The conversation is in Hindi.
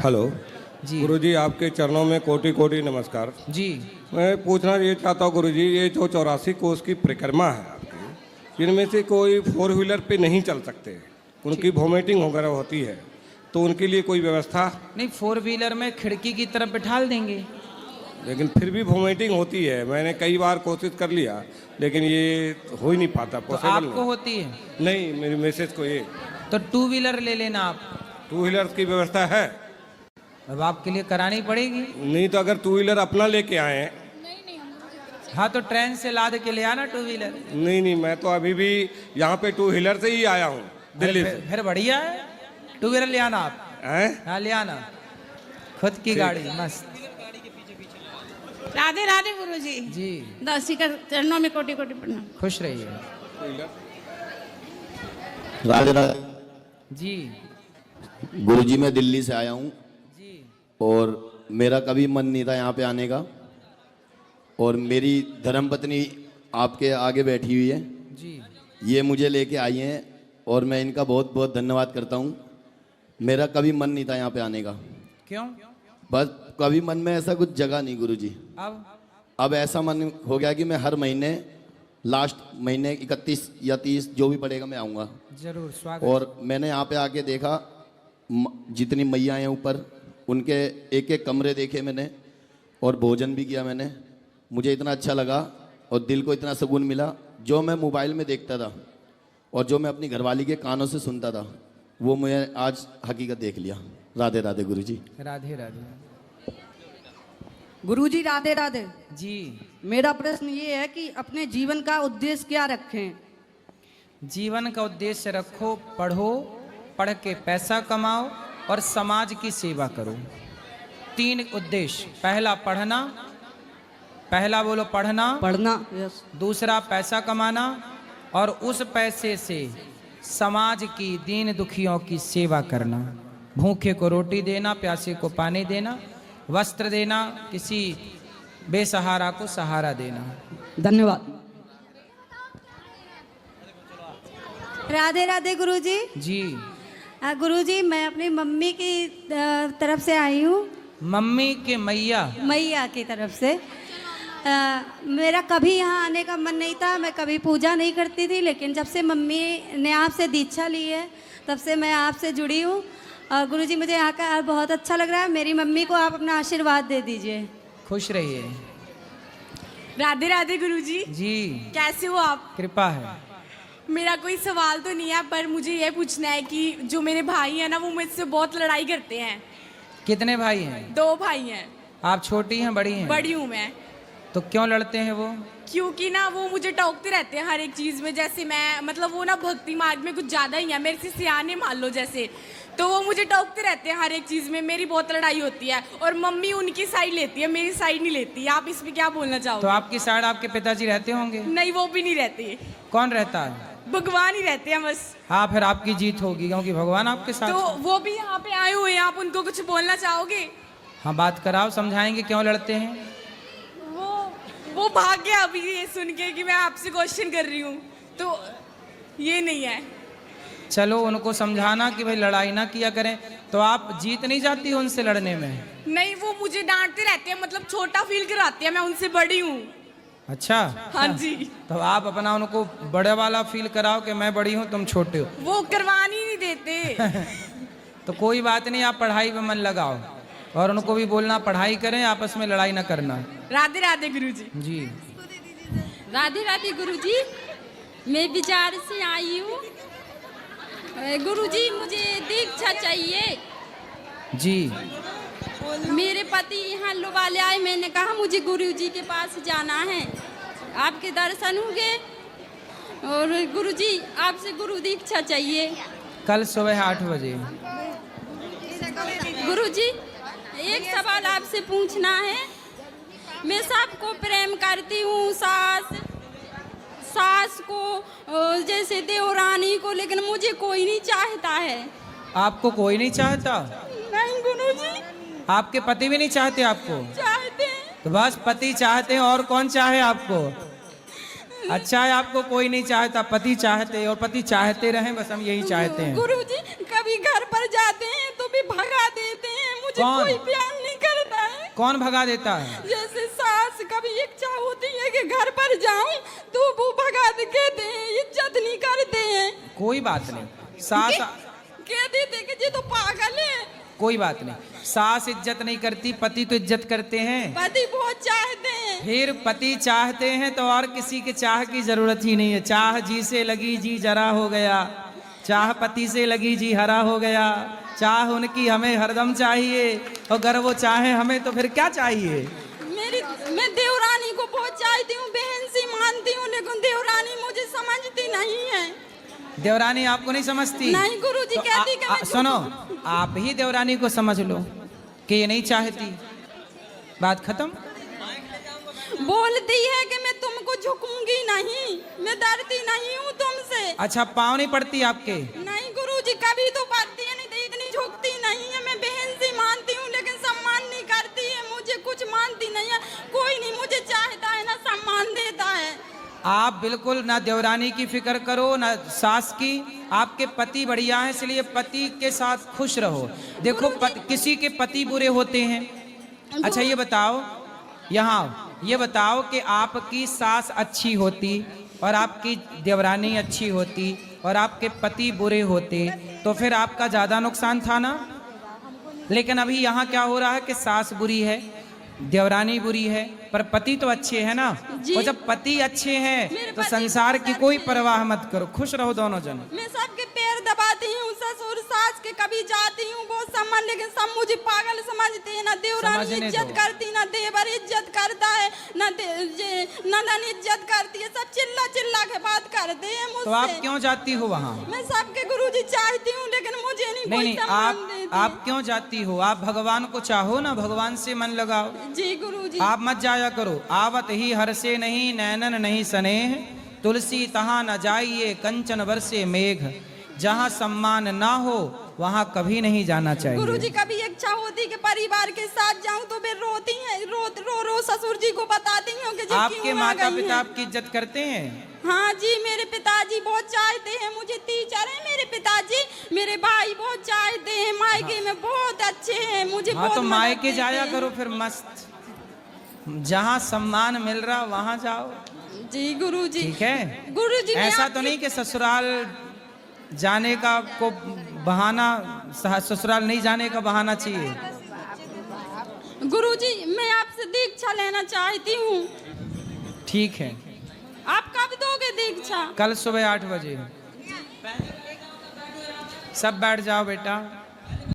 हेलो जी गुरुजी, आपके चरणों में कोटि कोटि नमस्कार। जी। मैं पूछना ये चाहता हूँ गुरुजी, ये जो 84 कोस की परिक्रमा है आपकी, इनमें से कोई 4 व्हीलर पे नहीं चल सकते, उनकी वोमिटिंग वगैरह होती है, तो उनके लिए कोई व्यवस्था? नहीं, 4 व्हीलर में खिड़की की तरफ बिठाल देंगे। लेकिन फिर भी वोमिटिंग होती है, मैंने कई बार कोशिश कर लिया लेकिन ये हो ही नहीं पाता, तो पॉसिबल आपको होती है नहीं। मेरी मैसेज को ये तो 2 व्हीलर ले लेना आप। 2 व्हीलर की व्यवस्था है? अब आपके लिए करानी पड़ेगी। नहीं तो अगर 2 व्हीलर अपना लेके आए? हाँ तो ट्रेन से लाद के ले आना 2 व्हीलर। नहीं, मैं तो अभी भी यहाँ पे 2 व्हीलर से ही आया हूँ दिल्ली से। फिर बढ़िया है, 2 व्हीलर ले आना आप। हैं? हाँ ले आना, खुद की गाड़ी मस्त। राधे राधे गुरुजी। जी, दासी का चरणों में कोटि कोटि प्रणाम। खुश रहिए। राधे राधे। जी गुरुजी, मैं दिल्ली से आया हूँ जी। और मेरा कभी मन नहीं था यहाँ पे आने का, और मेरी धर्मपत्नी आपके आगे बैठी हुई है जी ये मुझे लेके आई हैं और मैं इनका बहुत बहुत धन्यवाद करता हूँ। मेरा कभी मन नहीं था यहाँ पे आने का, क्यों? बस कभी मन में ऐसा कुछ जगह नहीं गुरुजी। अब ऐसा मन हो गया कि मैं हर महीने लास्ट महीने 31 या 30 जो भी पड़ेगा मैं आऊँगा जरूर, स्वागत। और मैंने यहाँ पे आके देखा जितनी मैया हैं ऊपर, उनके एक एक कमरे देखे मैंने और भोजन भी किया मैंने। मुझे इतना अच्छा लगा और दिल को इतना सुकून मिला। जो मैं मोबाइल में देखता था और जो मैं अपनी घरवाली के कानों से सुनता था वो मैं आज हकीकत देख लिया। राधे राधे गुरुजी। राधे राधे। गुरुजी राधे राधे। जी, मेरा प्रश्न ये है कि अपने जीवन का उद्देश्य क्या रखें? जीवन का उद्देश्य रखो, पढ़ो, पढ़ के पैसा कमाओ और समाज की सेवा करो। 3 उद्देश्य। पहला पढ़ना, पहला बोलो पढ़ना, पढ़ना, यस। दूसरा पैसा कमाना और उस पैसे से समाज की दीन दुखियों की सेवा करना। भूखे को रोटी देना, प्यासे को पानी देना, वस्त्र देना, किसी बेसहारा को सहारा देना। धन्यवाद। राधे राधे गुरुजी। जी। गुरुजी, मैं अपनी मम्मी की तरफ से आई हूँ। मम्मी के मैया? मैया की तरफ से। मेरा कभी यहाँ आने का मन नहीं था, मैं कभी पूजा नहीं करती थी, लेकिन जब से मम्मी ने आपसे दीक्षा ली है तब से मैं आपसे जुड़ी हूँ। और गुरुजी, मुझे यहाँ का बहुत अच्छा लग रहा है। मेरी मम्मी को आप अपना आशीर्वाद दे दीजिए। खुश रहिए। राधे राधे गुरुजी। जी, कैसे हो आप? कृपा है। मेरा कोई सवाल तो नहीं है, पर मुझे ये पूछना है कि जो मेरे भाई हैं ना, वो मुझसे बहुत लड़ाई करते हैं। कितने भाई हैं? 2 भाई हैं। आप छोटी हैं बड़ी हैं? बड़ी हूँ मैं। तो क्यों लड़ते हैं वो? क्योंकि ना वो मुझे टोकते रहते हैं हर एक चीज़ में। जैसे मैं, मतलब वो ना भक्ति मार्ग में कुछ ज़्यादा ही है, मेरे से सियाने मान लो जैसे, तो वो मुझे टोकते रहते हैं हर एक चीज़ में। मेरी बहुत लड़ाई होती है और मम्मी उनकी साइड लेती है, मेरी साइड नहीं लेती। आप इसमें क्या बोलना तो चाहोगे? आपकी साइड आपके पिताजी रहते होंगे? नहीं, वो भी नहीं रहती। कौन रहता है? भगवान ही रहते हैं बस। हाँ, फिर आपकी जीत होगी क्योंकि भगवान आपके साथ तो है। वो भी यहाँ पे आए हुए हैं, आप उनको कुछ बोलना चाहोगे? हाँ, बात कराओ, समझाएंगे क्यों लड़ते हैं। वो भाग गया अभी ये सुन के कि मैं आपसे क्वेश्चन कर रही हूँ, तो ये नहीं है। चलो उनको समझाना कि भाई लड़ाई ना किया करें। तो आप जीत नहीं जाती हो उनसे लड़ने में? नहीं, वो मुझे डांटते रहते हैं, मतलब छोटा फील कराते हैं, मैं उनसे बड़ी हूँ। अच्छा। हाँ जी। तो आप अपना उनको बड़े वाला फील कराओ कि मैं बड़ी हूँ तुम छोटे हो। वो करवानी ही नहीं देते। तो कोई बात नहीं, आप पढ़ाई में मन लगाओ और उनको भी बोलना पढ़ाई करें, आपस में लड़ाई ना करना। राधे राधे गुरुजी। जी। राधे राधे गुरुजी। मैं विचार से आई हूँ गुरुजी, मुझे दीक्षा चाहिए। जी। मेरे पति यहाँ लोबाले आए, मैंने कहा मुझे गुरुजी के पास जाना है, आपके दर्शन होंगे और गुरुजी आपसे गुरु दीक्षा चाहिए। कल सुबह 8 बजे। गुरुजी, एक सवाल आपसे पूछना है। मैं सबको प्रेम करती हूँ, सास को, जैसे देवरानी को, लेकिन मुझे कोई नहीं चाहता है। आपको कोई नहीं चाहता? नहीं गुरुजी। आपके पति भी नहीं चाहते आपको? चाहते हैं। तो बस पति चाहते हैं, और कौन चाहे आपको? अच्छा है, आपको कोई नहीं चाहता, पति चाहते और पति चाहते रहें, बस हम यही चाहते हैं। गुरुजी, कभी घर पर जाते हैं तो भी भगा देते हैं, मुझे कौन? कोई प्यार नहीं करता है। कौन भगा देता है? जैसे सास कभी इच्छा होती है कि घर पर जाऊं तो वो भगा के कहते हैं, इज्जत नहीं करते हैं। कोई बात नहीं, सास कह देते कि ये तो पागल है। कोई बात नहीं, सास इज्जत नहीं करती, पति तो इज्जत करते हैं। पति बहुत चाहते हैं। फिर पति चाहते हैं तो और किसी के चाह की जरूरत ही नहीं है। चाह जी से लगी जी जरा हो गया, चाह पति से लगी जी हरा हो गया। चाह उनकी हमें हरदम चाहिए, और अगर वो चाहे हमें तो फिर क्या चाहिए? मैं देवरानी को बहुत चाहती हूँ, बहन सी मानती हूँ, लेकिन देवरानी मुझे समझती नहीं है। देवरानी आपको नहीं समझती? नहीं गुरुजी, तो कहती कि मैं सुनो, आप ही देवरानी को समझ लो कि ये नहीं चाहती, बात खत्म। बोलती है कि मैं तुमको झुकूंगी नहीं, मैं डरती नहीं हूँ तुमसे। अच्छा, पाँव नहीं पड़ती आपके? नहीं गुरुजी, कभी तो पड़ती है, नहीं तो इतनी झुकती नहीं है। मैं बहन से मानती हूँ, लेकिन सम्मान नहीं करती है, मुझे कुछ मानती नहीं है। कोई नहीं मुझे चाहता है, ना सम्मान देता है। आप बिल्कुल ना देवरानी की फिक्र करो ना सास की, आपके पति बढ़िया हैं, इसलिए पति के साथ खुश रहो। देखो किसी के पति बुरे होते हैं। अच्छा ये बताओ, यहाँ ये बताओ कि आपकी सास अच्छी होती और आपकी देवरानी अच्छी होती और आपके पति बुरे होते तो फिर आपका ज़्यादा नुकसान था ना। लेकिन अभी यहाँ क्या हो रहा है कि सास बुरी है, देवरानी बुरी है, पर पति तो अच्छे हैं ना। और जब पति अच्छे हैं तो संसार की कोई परवाह मत करो, खुश रहो दोनों जन। मैं सबके पैर दबाती हूँ, ससुर सास के कभी जाती हूँ बहुत सम्मान, लेकिन सब मुझे पागल समझते हैं। ना देवरानी इज्जत करती, ना देवर इज्जत करता है, ना नंदन इज्जत करती है। सब चिल्ला चिल्ला के बात करते हैं मुझसे। तो आप क्यों जाती हो वहाँ? मैं सबके गुरुजी चाहती हूँ, लेकिन मुझे नहीं कोई सम्मान देते। आप क्यों जाती हो? आप भगवान को चाहो ना, भगवान से मन लगाओ। जी गुरुजी। आप मत जाया करो। आवत ही हर से नहीं नैनन नहीं स्नेह, तुलसी तहाँ न जाइए कंचन बरसे मेघ। जहाँ सम्मान ना हो वहाँ कभी नहीं जाना चाहिए। गुरुजी कभी इच्छा होती कि परिवार के साथ जाऊं तो वे रोती हैं, रो ससुर जी को बताती हूँ कि आपके माता पिता आपकी इज्जत करते हैं? हाँ जी, मेरे पिताजी बहुत चाहते हैं मुझे, टीचर है मेरे पिताजी। मेरे भाई बहुत चाहते हैं, मायके में बहुत अच्छे हैं मुझे। हाँ तो मायके जाया करो फिर मस्त, जहाँ सम्मान मिल रहा वहाँ जाओ। जी गुरुजी। ठीक है गुरुजी, ऐसा तो नहीं कि ससुराल जाने का को बहाना, ससुराल नहीं जाने का बहाना चाहिए। गुरुजी मैं आपसे दीक्षा लेना चाहती हूँ। ठीक है, आप कब दोगे दीक्षा? कल सुबह 8 बजे। सब बैठ जाओ बेटा।